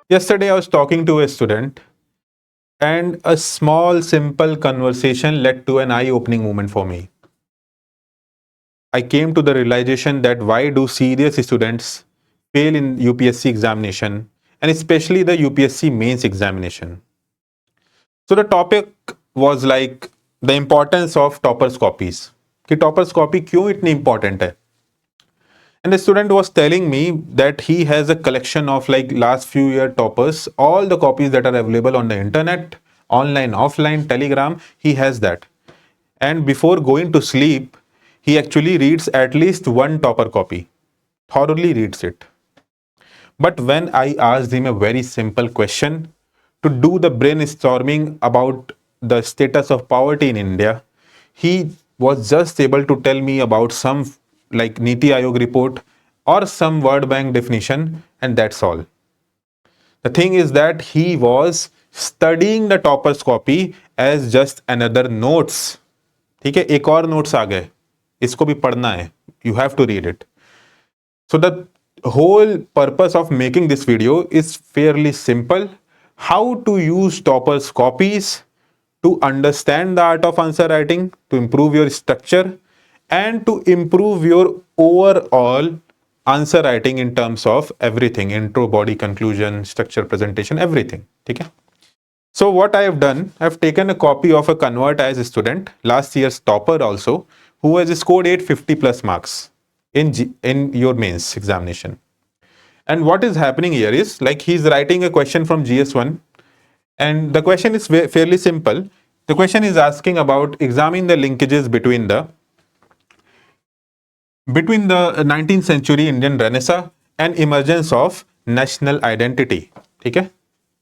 Yesterday, I was talking to a student, and a small, simple conversation led to an eye opening moment for me. I came to the realization that why do serious students fail in UPSC examination, and especially the UPSC mains examination. So, the topic was like the importance of toppers copies. कि toppers copy क्यों इतनी important है? And the student was telling me that he has a collection of like last few year toppers, all the copies that are available on the internet, online, offline, telegram, he has that. And before going to sleep, he actually reads at least one topper copy, thoroughly reads it. But when I asked him a very simple question to do the brainstorming about the status of poverty in India, he was just able to tell me about some like Niti Aayog report or some World Bank definition, and that's all. The thing is that he was studying the topper's copy as just another notes. ठीक है, एक और notes आ गए, इसको भी पढ़ना है, you have to read it. So the whole purpose of making this video is fairly simple. How to use toppers copies to understand the art of answer writing, to improve your structure, and to improve your overall answer writing in terms of everything, intro, body, conclusion, structure, presentation, everything. Okay? So what I have done, I have taken a copy of a Convert as a student, last year's topper also, who has scored 850 plus marks in your mains examination. And what is happening here is like he's writing a question from GS1, and the question is fairly simple. The question is asking about examine the linkages between the 19th century Indian Renaissance and emergence of national identity. Okay?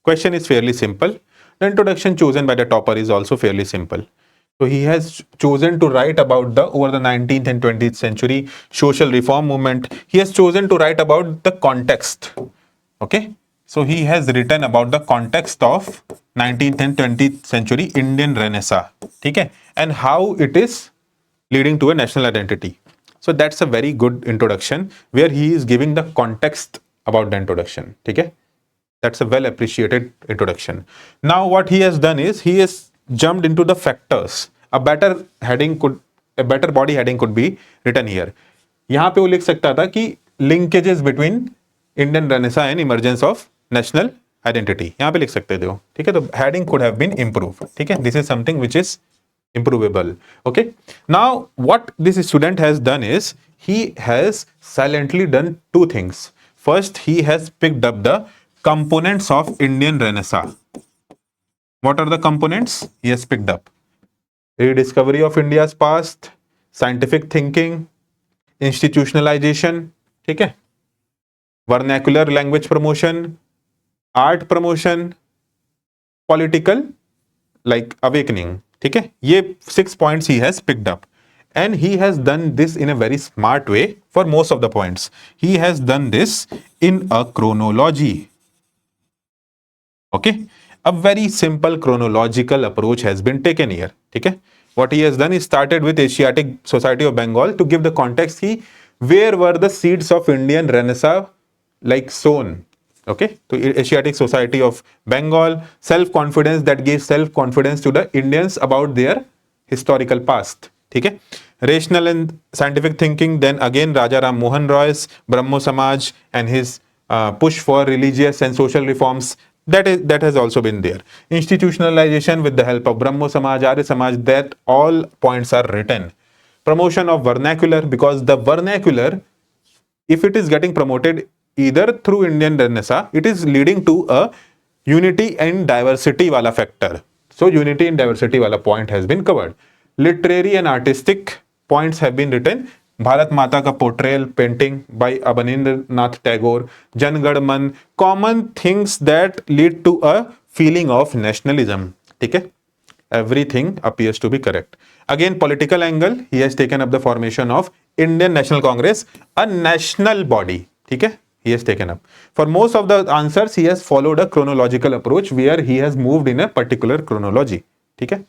Question is fairly simple. The introduction chosen by the topper is also fairly simple. So he has chosen to write about the over the 19th and 20th century social reform movement. He has chosen to write about the context. Okay? So he has written about the context of 19th and 20th century Indian Renaissance. Okay? And how it is leading to a national identity. So that's a very good introduction where he is giving the context about the introduction. Okay? That's a well appreciated introduction. Now what he has done is he has jumped into the factors. A better body heading could be written here. यहाँ पे वो लिख सकता था कि linkages between Indian Renaissance and emergence of national identity. यहाँ पे लिख सकते थे वो. ठीक है, तो heading could have been improved. ठीक है, this is something which is improvable. Okay, now what this student has done is he has silently done two things. First, he has picked up the components of Indian Renaissance. What are the components he has picked up? Rediscovery of India's past, scientific thinking, institutionalization, ठीक है, vernacular language promotion, art promotion, political like awakening. ठीक है, ये 6 points he has picked up, and he has done this in a very smart way. For most of the points he has done this in a chronology. Okay, a very simple chronological approach has been taken here. ठीक है, what he has done is started with Asiatic Society of Bengal to give the context. Where were the seeds of Indian Renaissance like sown? Okay, so Asiatic Society of Bengal, self-confidence, that gives self-confidence to the Indians about their historical past. ठीक है, rational and scientific thinking, then again Raja Ram Mohan Roy's Brahmo Samaj and his push for religious and social reforms, that has also been there. Institutionalization with the help of Brahmo Samaj, Arya Samaj, that all points are written. Promotion of vernacular, because the vernacular, if it is getting promoted either through Indian Renaissance, it is leading to a unity and diversity wala factor. So unity and diversity wala point has been covered. Literary and artistic points have been written. Bharat Mata ka portrayal painting by Abanindranath Tagore, Jan Gan Man, common things that lead to a feeling of nationalism. Okay? Everything appears to be correct. Again, political angle, he has taken up the formation of Indian National Congress, a national body. Okay? He has taken up. For most of the answers, he has followed a chronological approach where he has moved in a particular chronology. Okay?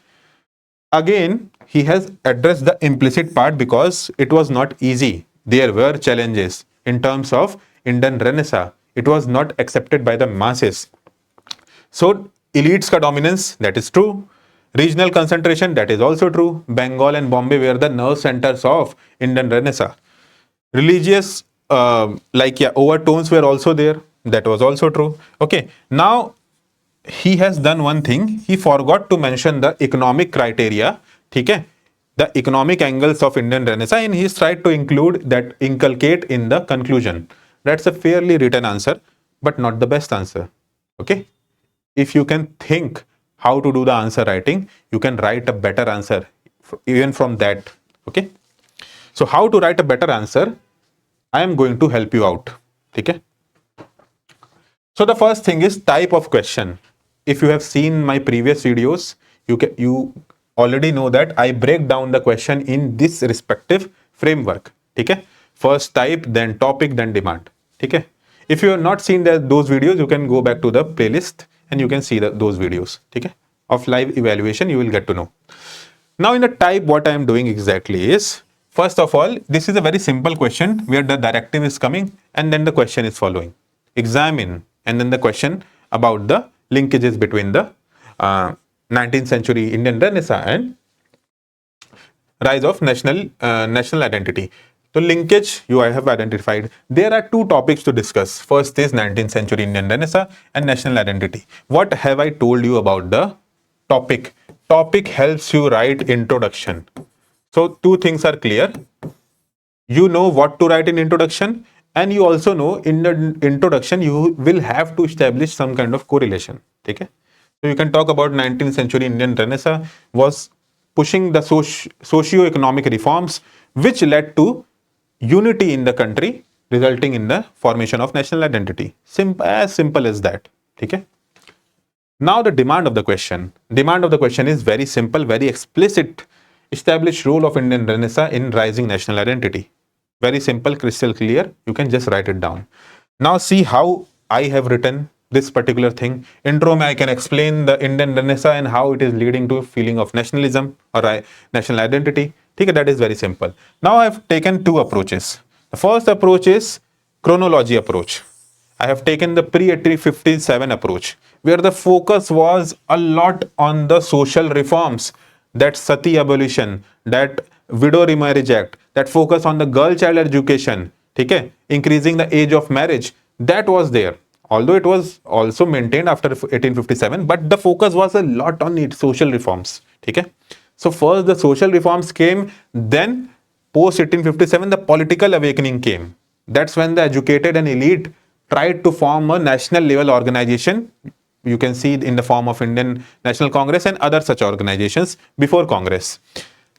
Again, he has addressed the implicit part because it was not easy. There were challenges in terms of Indian Renaissance, it was not accepted by the masses. So elites ka dominance, that is true. Regional concentration, that is also true. Bengal and Bombay were the nerve centers of Indian Renaissance. Religious overtones were also there, that was also true. Okay, now he has done one thing, he forgot to mention the economic criteria, okay, the economic angles of Indian Renaissance, and he's tried to include that, inculcate in the conclusion. That's a fairly written answer, but not the best answer. Okay, if you can think how to do the answer writing, you can write a better answer even from that. Okay, so how to write a better answer, I am going to help you out. Okay, so the first thing is type of question. If you have seen my previous videos, you already know that I break down the question in this respective framework. Okay, first type, then topic, then demand. Okay, if you have not seen those videos, you can go back to the playlist and you can see those videos. Okay, of live evaluation, you will get to know. Now in the type, what I am doing exactly is, first of all, this is a very simple question where the directive is coming and then the question is following. Examine, and then the question about the linkages between the 19th century Indian Renaissance and rise of national identity. So linkage you I have identified. There are two topics to discuss. First is 19th century Indian Renaissance and national identity. What have I told you about the topic? Topic helps you write introduction. So two things are clear. You know what to write in introduction, and you also know in the introduction you will have to establish some kind of correlation. Okay, so you can talk about 19th century Indian Renaissance was pushing the socio-economic reforms which led to unity in the country, resulting in the formation of national identity. As simple as that. Okay, now the demand of the question. Demand of the question is very simple, very explicit. Establish role of Indian Renaissance in rising national identity. Very simple, crystal clear. You can just write it down. Now see how I have written this particular thing. Intro, I can explain the Indian Renaissance and how it is leading to a feeling of nationalism or national identity. Okay, that is very simple. Now I have taken two approaches. The first approach is chronology approach. I have taken the pre-1857 approach, where the focus was a lot on the social reforms, that sati abolition, that widow remarriage act, that focus on the girl child education, okay, increasing the age of marriage, that was there. Although it was also maintained after 1857, but the focus was a lot on its social reforms. Okay, so first the social reforms came, then post 1857 the political awakening came. That's when the educated and elite tried to form a national level organization. You can see in the form of Indian National Congress and other such organizations before Congress.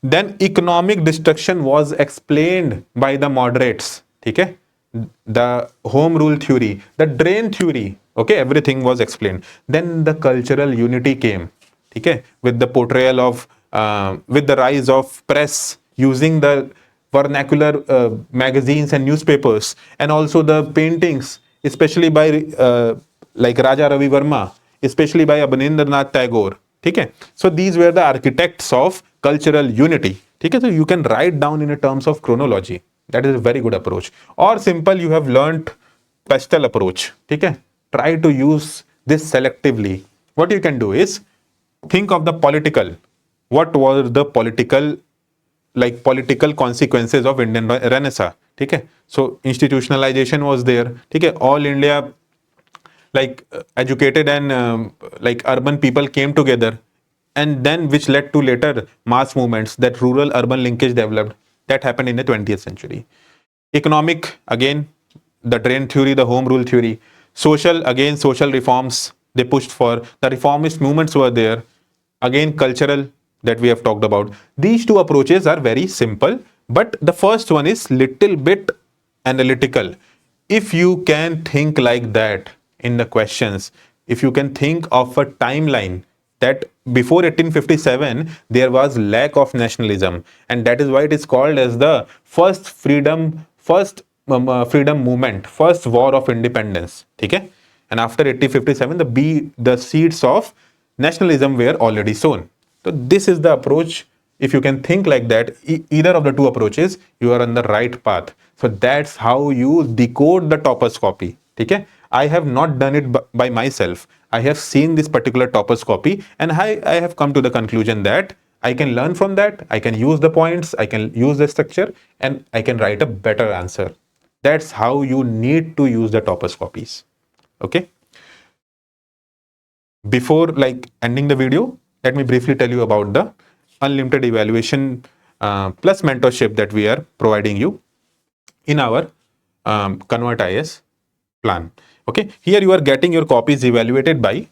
Then economic destruction was explained by the moderates. Okay, the home rule theory, the drain theory, okay, everything was explained. Then the cultural unity came, okay, with the portrayal of with the rise of press using the vernacular magazines and newspapers, and also the paintings, especially by like Raja Ravi Verma, especially by Abanindranath Tagore. Okay, so these were the architects of cultural unity. Okay, so you can write down in terms of chronology. That is a very good approach. Or simple, you have learnt pastel approach. Okay, try to use this selectively. What you can do is think of the political. What were the political consequences of Indian Renaissance? Okay, so institutionalization was there. Okay, all India educated and urban people came together, and then which led to later mass movements, that rural urban linkage developed, that happened in the 20th century. Economic, again, the drain theory, the home rule theory. Social, again, social reforms they pushed for, the reformist movements were there. Again, cultural, that we have talked about. These two approaches are very simple, but the first one is little bit analytical. If you can think like that in the questions, if you can think of a timeline that before 1857 there was lack of nationalism, and that is why it is called as the first freedom movement, first war of independence. Okay, and after 1857 the seeds of nationalism were already sown. So this is the approach. If you can think like that, either of the two approaches, you are on the right path. So that's how you decode the topos copy. Okay, I have not done it by myself. I have seen this particular topper's copy, and I have come to the conclusion that I can learn from that, I can use the points, I can use the structure, and I can write a better answer. That's how you need to use the topper's copies. Okay. Before ending the video, let me briefly tell you about the unlimited evaluation plus mentorship that we are providing you in our Convert IS plan. Okay, here you are getting your copies evaluated by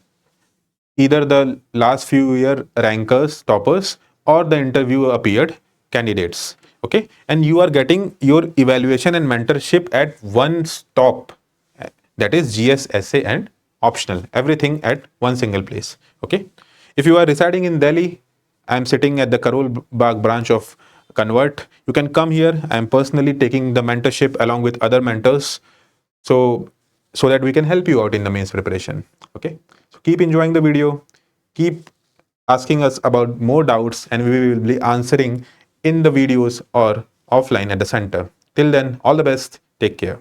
either the last few year rankers, toppers, or the interview appeared candidates. Okay, and you are getting your evaluation and mentorship at one stop, that is GS, SA, and optional, everything at one single place. Okay, if you are residing in Delhi, I am sitting at the Karol Bagh branch of Convert. You can come here. I am personally taking the mentorship along with other mentors, so that we can help you out in the mains preparation. Okay, so keep enjoying the video, keep asking us about more doubts, and we will be answering in the videos or offline at the center. Till then, all the best. Take care.